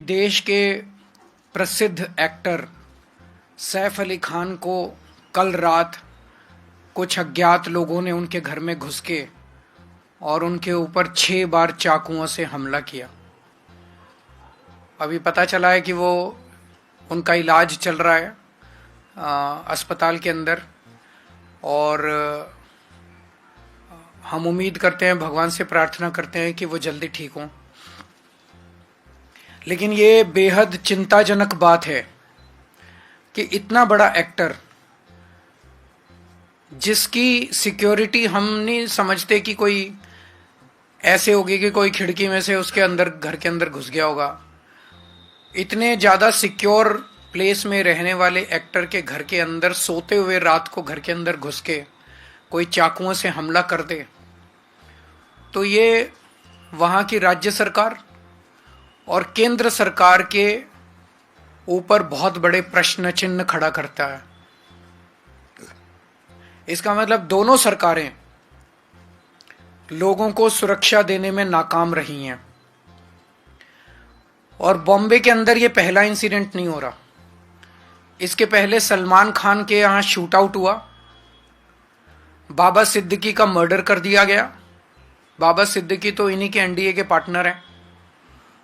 देश के प्रसिद्ध एक्टर सैफ अली खान को कल रात कुछ अज्ञात लोगों ने उनके घर में घुस के और उनके ऊपर 6 बार चाकुओं से हमला किया। अभी पता चला है कि वो उनका इलाज चल रहा है अस्पताल के अंदर, और हम उम्मीद करते हैं, भगवान से प्रार्थना करते हैं कि वो जल्दी ठीक हों। लेकिन ये बेहद चिंताजनक बात है कि इतना बड़ा एक्टर जिसकी सिक्योरिटी हम नहीं समझते कि कोई ऐसे होगी कि कोई खिड़की में से उसके अंदर घर के अंदर घुस गया होगा, इतने ज़्यादा सिक्योर प्लेस में रहने वाले एक्टर के घर के अंदर सोते हुए रात को घर के अंदर घुस के कोई चाकुओं से हमला कर दे, तो ये वहाँ की राज्य सरकार और केंद्र सरकार के ऊपर बहुत बड़े प्रश्न चिन्ह खड़ा करता है। इसका मतलब दोनों सरकारें लोगों को सुरक्षा देने में नाकाम रही हैं। और बॉम्बे के अंदर ये पहला इंसिडेंट नहीं हो रहा। इसके पहले सलमान खान के यहां शूट आउट हुआ, बाबा सिद्दीकी का मर्डर कर दिया गया। बाबा सिद्दीकी तो इन्हीं के एनडीए के पार्टनर हैं,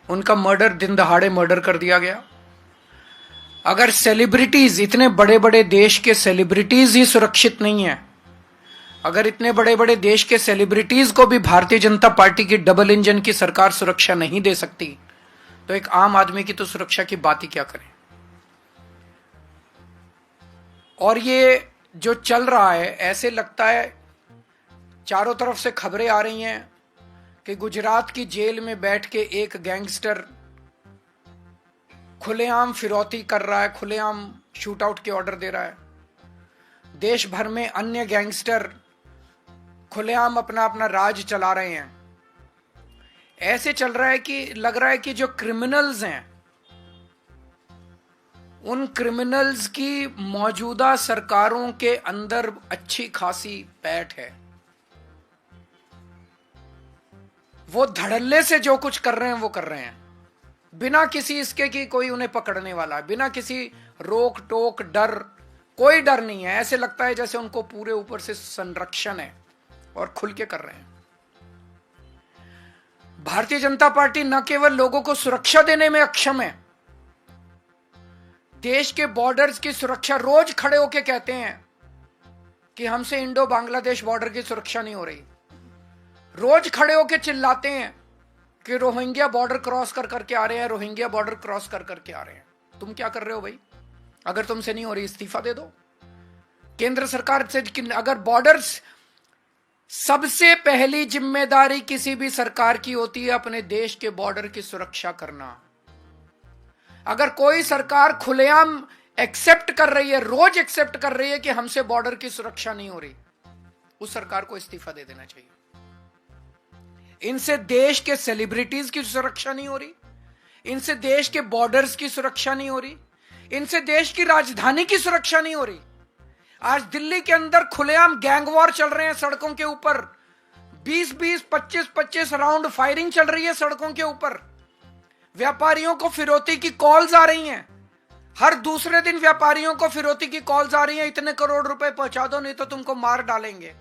उनका मर्डर दिन दहाड़े मर्डर कर दिया गया। अगर सेलिब्रिटीज, इतने बड़े बड़े देश के सेलिब्रिटीज ही सुरक्षित नहीं है, अगर इतने बड़े बड़े देश के सेलिब्रिटीज को भी भारतीय जनता पार्टी की डबल इंजन की सरकार सुरक्षा नहीं दे सकती, तो एक आम आदमी की तो सुरक्षा की बात ही क्या करें। और ये जो चल रहा है, ऐसे लगता है, चारों तरफ से खबरें आ रही हैं कि गुजरात की जेल में बैठ के एक गैंगस्टर खुलेआम फिरौती कर रहा है, खुलेआम शूट आउट के ऑर्डर दे रहा है। देश भर में अन्य गैंगस्टर खुलेआम अपना अपना राज चला रहे हैं। ऐसे चल रहा है कि लग रहा है कि जो क्रिमिनल्स हैं, उन क्रिमिनल्स की मौजूदा सरकारों के अंदर अच्छी खासी पैठ है। वो धड़ल्ले से जो कुछ कर रहे हैं वो कर रहे हैं, बिना किसी इसके कि कोई उन्हें पकड़ने वाला है, बिना किसी रोक टोक डर, कोई डर नहीं है। ऐसे लगता है जैसे उनको पूरे ऊपर से संरक्षण है और खुल के कर रहे हैं। भारतीय जनता पार्टी न केवल लोगों को सुरक्षा देने में अक्षम है, देश के बॉर्डर्स की सुरक्षा, रोज खड़े होके कहते हैं कि हमसे इंडो बांग्लादेश बॉर्डर की सुरक्षा नहीं हो रही। रोज खड़े होके चिल्लाते हैं कि रोहिंग्या बॉर्डर क्रॉस कर करके आ रहे हैं, रोहिंग्या बॉर्डर क्रॉस कर करके आ रहे हैं। तुम क्या कर रहे हो भाई? अगर तुमसे नहीं हो रही, इस्तीफा दे दो केंद्र सरकार से। अगर बॉर्डर्स, सबसे पहली जिम्मेदारी किसी भी सरकार की होती है अपने देश के बॉर्डर की सुरक्षा करना। अगर कोई सरकार खुलेआम एक्सेप्ट कर रही है, रोज एक्सेप्ट कर रही है कि हमसे बॉर्डर की सुरक्षा नहीं हो रही, उस सरकार को इस्तीफा दे देना चाहिए। इनसे देश के सेलिब्रिटीज की सुरक्षा नहीं हो रही, इनसे देश के बॉर्डर्स की सुरक्षा नहीं हो रही, इनसे देश की राजधानी की सुरक्षा नहीं हो रही। आज दिल्ली के अंदर खुलेआम गैंग वॉर चल रहे हैं सड़कों के ऊपर, 20-20, 25-25 राउंड फायरिंग चल रही है सड़कों के ऊपर। व्यापारियों को फिरौती की कॉल्स आ रही हैं, हर दूसरे दिन व्यापारियों को फिरौती की कॉल्स आ रही हैं, इतने करोड़ रुपए पहुंचा दो नहीं तो तुमको मार डालेंगे।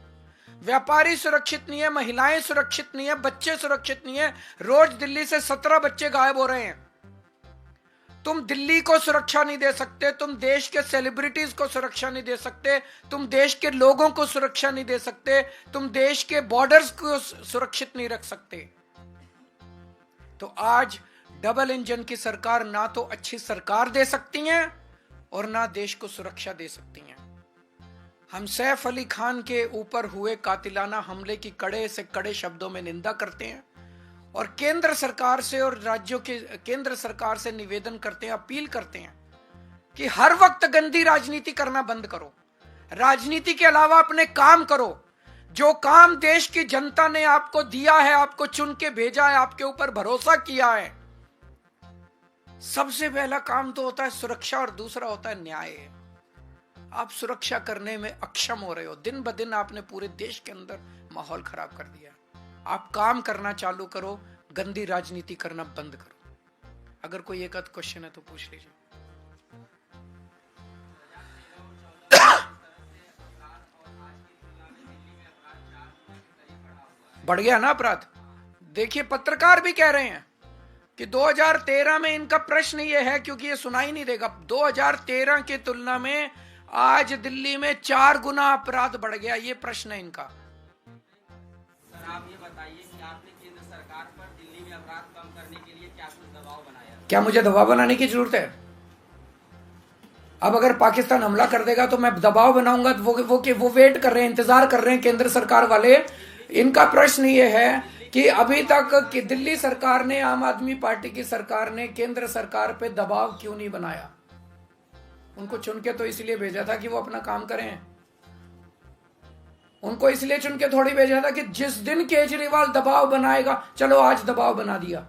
व्यापारी सुरक्षित नहीं है, महिलाएं सुरक्षित नहीं है, बच्चे सुरक्षित नहीं है। रोज दिल्ली से 17 बच्चे गायब हो रहे हैं। तुम दिल्ली को सुरक्षा नहीं दे सकते, तुम देश के सेलिब्रिटीज को सुरक्षा नहीं दे सकते, तुम देश के लोगों को सुरक्षा नहीं दे सकते, तुम देश के बॉर्डर्स को सुरक्षित नहीं रख सकते। तो आज डबल इंजन की सरकार ना तो अच्छी सरकार दे सकती हैं और ना देश को सुरक्षा दे सकती हैं। हम सैफ अली खान के ऊपर हुए कातिलाना हमले की कड़े से कड़े शब्दों में निंदा करते हैं और केंद्र सरकार से और राज्यों के केंद्र सरकार से निवेदन करते हैं, अपील करते हैं कि हर वक्त गंदी राजनीति करना बंद करो, राजनीति के अलावा अपने काम करो। जो काम देश की जनता ने आपको दिया है, आपको चुन के भेजा है, आपके ऊपर भरोसा किया है, सबसे पहला काम तो होता है सुरक्षा और दूसरा होता है न्याय। आप सुरक्षा करने में अक्षम हो रहे हो। दिन ब दिन आपने पूरे देश के अंदर माहौल खराब कर दिया। आप काम करना चालू करो, गंदी राजनीति करना बंद करो। अगर कोई एक आध क्वेश्चन है तो पूछ लीजिए। बढ़ गया ना अपराध। देखिए पत्रकार भी कह रहे हैं कि 2013 में इनका प्रश्न ये है, क्योंकि ये सुनाई नहीं देगा, 2013 की तुलना में आज दिल्ली में 4 गुना अपराध बढ़ गया, ये प्रश्न है इनका। सर आप ये बताइए कि आपने केंद्र सरकार पर दिल्ली में अपराध कम करने के लिए क्या कुछ दबाव बनाया? क्या मुझे दबाव बनाने की जरूरत है? अब अगर पाकिस्तान हमला कर देगा तो मैं दबाव बनाऊंगा, तो वो वेट कर रहे हैं, इंतजार कर रहे हैं केंद्र सरकार वाले। इनका प्रश्न ये है कि अभी तक कि दिल्ली सरकार ने, आम आदमी पार्टी की सरकार ने केंद्र सरकार पे दबाव क्यों नहीं बनाया? उनको चुन के तो इसलिए भेजा था कि वो अपना काम करें। उनको इसलिए चुन के थोड़ी भेजा था कि जिस दिन केजरीवाल दबाव बनाएगा, चलो आज दबाव बना दिया,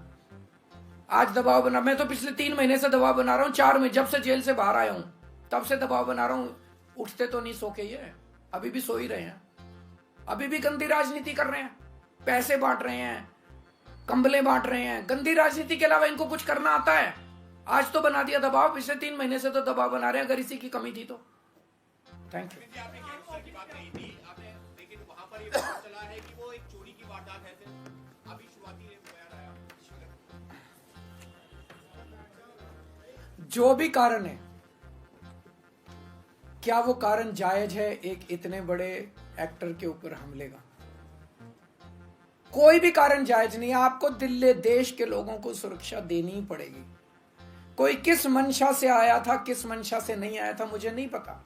आज दबाव बना। मैं तो पिछले 3 महीने से दबाव बना रहा हूं, 4 में जब से जेल से बाहर आया हूं तब से दबाव बना रहा हूं। उठते तो नहीं सो के, ये अभी भी सो ही रहे हैं, अभी भी गंदी राजनीति कर रहे हैं, पैसे बांट रहे हैं, कंबलें बांट रहे हैं। गंदी राजनीति के अलावा इनको कुछ करना आता है? आज तो बना दिया दबाव, पिछले 3 महीने से तो दबाव बना रहे हैं, अगर इसी की कमी थी तो। Thank you. जो भी कारण है, क्या वो कारण जायज है एक इतने बड़े एक्टर के ऊपर हमले का? कोई भी कारण जायज नहीं है। आपको दिल्ली देश के लोगों को सुरक्षा देनी ही पड़ेगी। कोई किस मंशा से आया था, किस मंशा से नहीं आया था, मुझे नहीं पता,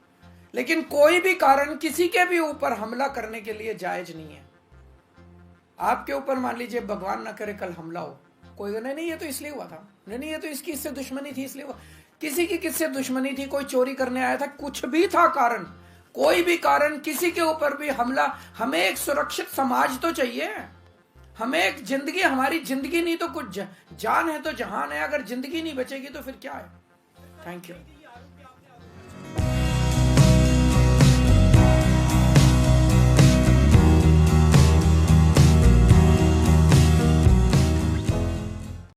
लेकिन कोई भी कारण किसी के भी ऊपर हमला करने के लिए जायज नहीं है। आपके ऊपर मान लीजिए भगवान ना करे कल हमला हो, कोई नहीं ये तो इसलिए हुआ था, नहीं ये तो इसकी इससे दुश्मनी थी इसलिए हुआ। किसी की किससे दुश्मनी थी? कोई चोरी करने आया था, कुछ भी था कारण, कोई भी कारण, किसी के ऊपर भी हमला। हमें एक सुरक्षित समाज तो चाहिए, हमें एक जिंदगी, हमारी जिंदगी नहीं तो कुछ जान है तो जहान है, अगर जिंदगी नहीं बचेगी तो फिर क्या है? Thank you.